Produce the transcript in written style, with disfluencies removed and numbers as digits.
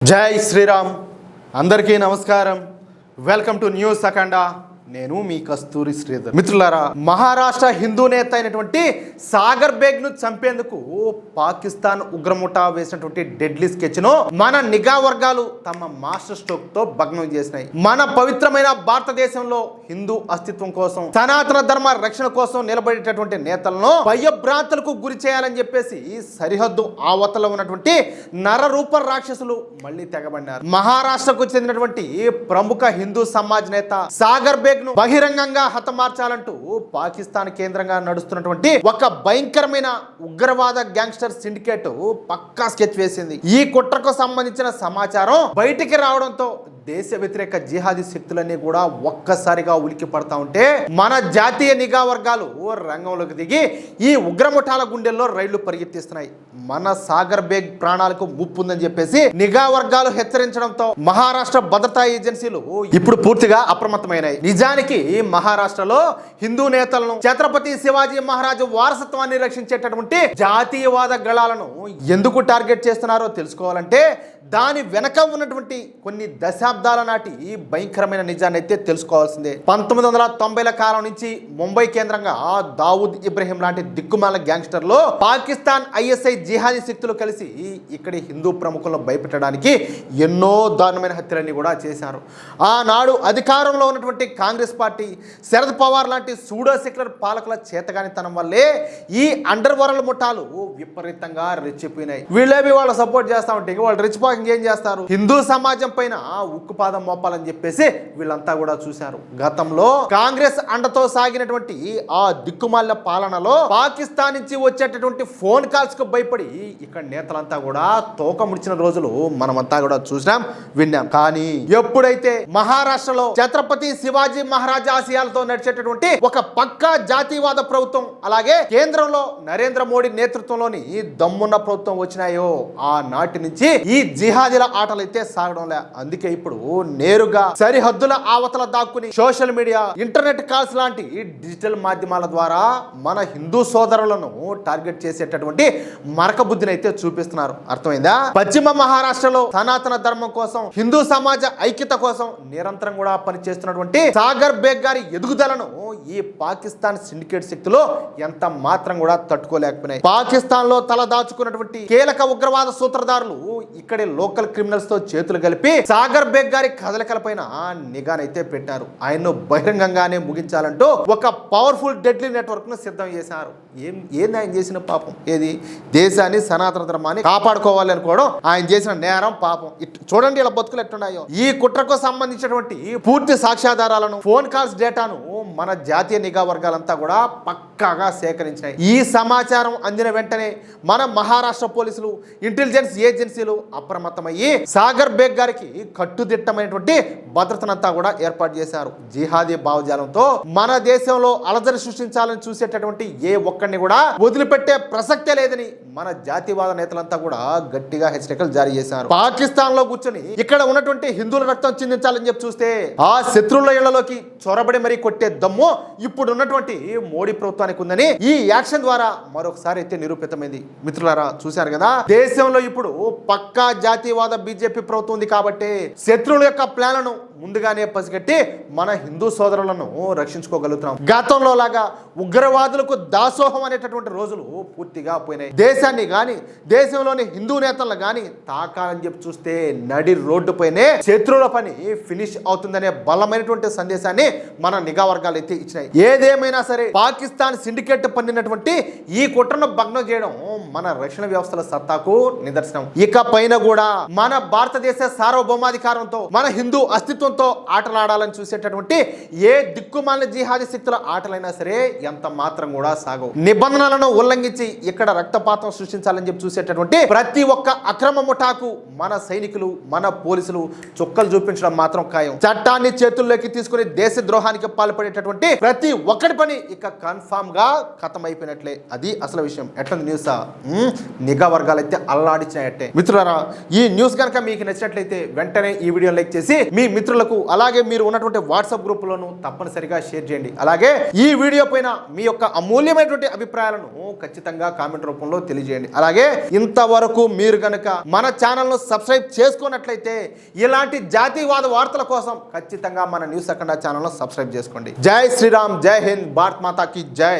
జై శ్రీరామ్. అందరికీ నమస్కారం. వెల్కమ్ టు న్యూస్ అఖండ. నేను మీ కస్తూరి శ్రీధర్. మిత్రులారా, మహారాష్ట్ర హిందూ నేత అయినటువంటి సాగర్ బేగ్ ను చంపేందుకు పాకిస్తాన్ ఉగ్రముఠా వేసినటువంటి డెడ్లీ స్కెచ్ ను మన నిఘా వర్గాలు తమ మాస్టర్ స్ట్రోక్ తో భగ్నం చేసినాయి. మన పవిత్రమైన భారతదేశంలో హిందూ అస్తిత్వం కోసం, సనాతన ధర్మ రక్షణ కోసం నిలబడేటటువంటి నేతలను భయభ్రాంతులకు గురి చేయాలని చెప్పేసి సరిహద్దు ఆవతలో ఉన్నటువంటి నరరూప రాక్షసులు మళ్ళీ తెగబడినారు. మహారాష్ట్రకు చెందినటువంటి ప్రముఖ హిందూ సమాజ్ నేత సాగర్ బేగ్ ను బహిరంగంగా హతమార్చాలంటూ పాకిస్తాన్ కేంద్రంగా నడుస్తున్నటువంటి ఒక భయంకరమైన ఉగ్రవాద గ్యాంగ్స్టర్ సిండికేట్ పక్కా స్కెచ్ వేసింది. ఈ కుట్రకు సంబంధించిన సమాచారం బయటికి రావడంతో దేశ వ్యతిరేక జిహాదీ శక్తులన్నీ కూడా ఒక్కసారిగా ఉలికి పడతా ఉంటే మన జాతీయ నిఘా వర్గాలు రంగంలోకి దిగి ఈ ఉగ్రముఠాల గుండెల్లో రైళ్లు పరిగెత్తిస్తున్నాయి. మన సాగర్ బేగ్ ప్రాణాలకు ముప్పు ఉందని చెప్పేసి నిఘా వర్గాలు హెచ్చరించడంతో మహారాష్ట్ర భద్రతా ఏజెన్సీలు ఇప్పుడు పూర్తిగా అప్రమత్తమైనాయి. నిజానికి మహారాష్ట్రలో హిందూ నేతలను, ఛత్రపతి శివాజీ మహారాజు వారసత్వాన్ని రక్షించేటటువంటి జాతీయవాద గళాలను ఎందుకు టార్గెట్ చేస్తున్నారో తెలుసుకోవాలంటే దాని వెనక ఉన్నటువంటి కొన్ని దశాబ్దాల నాటి భయంకరమైన నిజాన్ని అయితే తెలుసుకోవాల్సిందే. 1990ల కాలం నుంచి ముంబై కేంద్రంగా దావుద్ ఇబ్రహీం లాంటి దిక్కుమాల గ్యాంగ్స్టర్లు పాకిస్తాన్ ఐఎస్ఐ జిహాదీ శక్తులు కలిసి ఇక్కడి హిందూ ప్రముఖులను భయపెట్టడానికి ఎన్నో దారుణమైన హత్యలన్నీ కూడా చేశారు. ఆనాడు అధికారంలో ఉన్నటువంటి కాంగ్రెస్ పార్టీ, శరద్ పవార్ లాంటి సూడో సెక్యులర్ పాలకుల చేతగానితనం వల్లే ఈ అండర్ వరల్డ్ ముఠాలు విపరీతంగా రెచ్చిపోయినాయి. వీళ్ళేవి వాళ్ళు సపోర్ట్ చేస్తా ఉంటే వాళ్ళు రెచ్చిపోయి ఏం చేస్తారు, హిందూ సమాజం పైన ఉక్కుపాదం మోపాలని చెప్పేసి వీళ్ళంతా కూడా చూశారు. గతంలో కాంగ్రెస్ అండతో సాగినటువంటి ఆ దిక్కుమాల పాలనలో పాకిస్తాన్ నుంచి వచ్చేటటువంటి ఫోన్ కాల్స్ కు భయపడి ఇక్కడ నేతలంతా కూడా తోక ముడిచిన రోజులు మనమంతా కూడా చూసినాం, విన్నాం. కానీ ఎప్పుడైతే మహారాష్ట్రలో ఛత్రపతి శివాజీ మహారాజ్ ఆశయాలతో నడిచేటటువంటి ఒక పక్కా జాతీయవాద ప్రభుత్వం, అలాగే కేంద్రంలో నరేంద్ర మోడీ నేతృత్వంలోని దమ్మున్న ప్రభుత్వం వచ్చినాయో ఆ నాటి నుంచి ఈ జిహాదీల ఆటలు అయితే సాగడం లే. అందుకే ఇప్పుడు నేరుగా సరిహద్దుల ఆవతల దాక్కుని సోషల్ మీడియా, ఇంటర్నెట్ కాల్స్ లాంటి డిజిటల్ మాధ్యమాల ద్వారా మన హిందూ సోదరులను టార్గెట్ చేసేటటువంటి మరక బుద్ధిని అయితే చూపిస్తున్నారు. అర్థమైందా? పశ్చిమ మహారాష్ట్రలో సనాతన ధర్మం కోసం, హిందూ సమాజ ఐక్యత కోసం నిరంతరం కూడా పనిచేస్తున్నటువంటి సాగర్ బేగ్ గారి ఎదుగుదలను ఈ పాకిస్తాన్ సిండికేట్ శక్తులు ఎంత మాత్రం కూడా తట్టుకోలేకపోయినాయి. పాకిస్తాన్ లో తల దాచుకున్నటువంటి కీలక ఉగ్రవాద సూత్రధారులు ఇక్కడే లోకల్ క్రిమినల్స్ తో చేతులు కలిపి సాగర్ బేగ్ గారి కదలికలపైన నిఘానైతే పెట్టారు. ఆయన్ను బహిరంగంగానే ముగించాలంటూ ఒక పవర్ఫుల్ డెడ్లీ నెట్వర్క్ ను సిద్ధం చేశారు. ఏంది ఆయన చేసిన పాపం? ఏది? దేశాన్ని, సనాతన ధర్మాన్ని కాపాడుకోవాలి అనుకోవడం ఆయన చేసిన నేరం, పాపం. చూడండి ఇలా బతుకులు ఎట్టున్నాయో. ఈ కుట్రకు సంబంధించినటువంటి పూర్తి సాక్ష్యాధారాలను, ఫోన్ కాల్స్ డేటాను మన జాతీయ నిఘా వర్గాలంతా కూడా పక్కాగా సేకరించినాయి. ఈ సమాచారం అందిన వెంటనే మన మహారాష్ట్ర పోలీసులు, ఇంటెలిజెన్స్ ఏజెన్సీలు అప్రమత్తమయ్యి సాగర్ బేగ్ గారికి కట్టుదిట్టమైనటువంటి భద్రతనంతా కూడా ఏర్పాటు చేశారు. జిహాదీ భావజాలంతో మన దేశంలో అలజడి సృష్టించాలని చూసేటటువంటి ఏ ఒక్కడిని కూడా వదిలిపెట్టే ప్రసక్తే లేదని మన జాతీయవాద నేతలంతా కూడా గట్టిగా హెచ్చరికలు జారీ చేశారు. పాకిస్తాన్ లో కూర్చొని ఇక్కడ ఉన్నటువంటి హిందువుల రక్తం చిందించాలని చెప్పి చూస్తే ఆ శత్రువుల ఇళ్లలోకి చొరబడి మరీ కొట్టే దమ్ము ఇప్పుడు ఉన్నటువంటి మోడీ ప్రభుత్వానికి ఉందని ఈ యాక్షన్ ద్వారా మరొకసారి అయితే నిరూపితమైంది. మిత్రులారా, చూశారు కదా, దేశంలో ఇప్పుడు పక్కా జాతీయవాద బీజేపీ ప్రభుత్వం ఉంది కాబట్టి శత్రువుల యొక్క ప్లాన్లను ముందుగానే పసిగట్టి మన హిందూ సోదరులను రక్షించుకోగలుగుతున్నాం. గతంలో లాగా ఉగ్రవాదులకు దాసోహం అనేటటువంటి రోజులు పూర్తిగా పోయినాయి. దేశాన్ని గాని, దేశంలోని హిందూ నేతలను గాని తాకాలని చెప్పి చూస్తే నడి రోడ్డు పైనే శత్రువుల పని ఫినిష్ అవుతుందనే బలమైనటువంటి సందేశాన్ని మన నిఘా వర్గాలు అయితే ఇచ్చినాయి. ఏదేమైనా సరే పాకిస్తాన్ సిండికేట్ పన్నినటువంటి ఈ కుట్రను భగ్నం చేయడం మన రక్షణ వ్యవస్థల సత్తాకు నిదర్శనం. ఇక పైన కూడా మన భారతదేశ సార్వభౌమాధికారంతో, మన హిందూ అస్తిత్వంతో ఆటలాడాలని చూసేటటువంటి ఏ దిక్కుమాలిన జిహాదీ శక్తుల ఆటలైనా సరే ఎంత మాత్రం కూడా సాగవు. నిబంధనలను ఉల్లంఘించి ఇక్కడ రక్తపాతం సృష్టించాలని చెప్పి చూసేటటువంటి ప్రతి ఒక్క అక్రమ ముఠాకు మన సైనికులు, మన పోలీసులు చుక్కలు చూపించడం మాత్రం ఖాయం. చట్టాన్ని చేతుల్లోకి తీసుకుని దేశ ద్రోహానికి పాల్పడేటటువంటి ప్రతి ఒక్కడి పని ఇక కన్ఫామ్ గా ఖతం అయిపోయినట్లే. అది అసలు విషయం. ఎట్లా న్యూసా? నిఘా వర్గాలు అయితే అల్లాడిచ్చినట్టే. మిత్రులారా, ఈ న్యూస్ కనుక మీకు నచ్చినట్లయితే వెంటనే ఈ వీడియో లైక్ చేసి మీ మిత్రులకు అలాగే మీరు ఉన్నటువంటి వాట్సాప్ గ్రూపులను తప్పనిసరిగా షేర్ చేయండి. అలాగే ఈ వీడియో పైన మీ యొక్క అమూల్యమైనటువంటి అభిప్రాయాలను ఖచ్చితంగా కామెంట్ రూపంలో తెలియజేయండి. అలాగే ఇంతవరకు మీరు కనుక మన ఛానల్ను సబ్స్క్రైబ్ చేసుకున్నట్లయితే ఇలాంటి జాతీయవాద వార్తల కోసం ఖచ్చితంగా మన న్యూస్ అఖండ ఛానల్ను సబ్స్క్రైబ్ చేసుకోండి. జై శ్రీరామ్, జై హింద్, భారత్ మాతా కీ జై.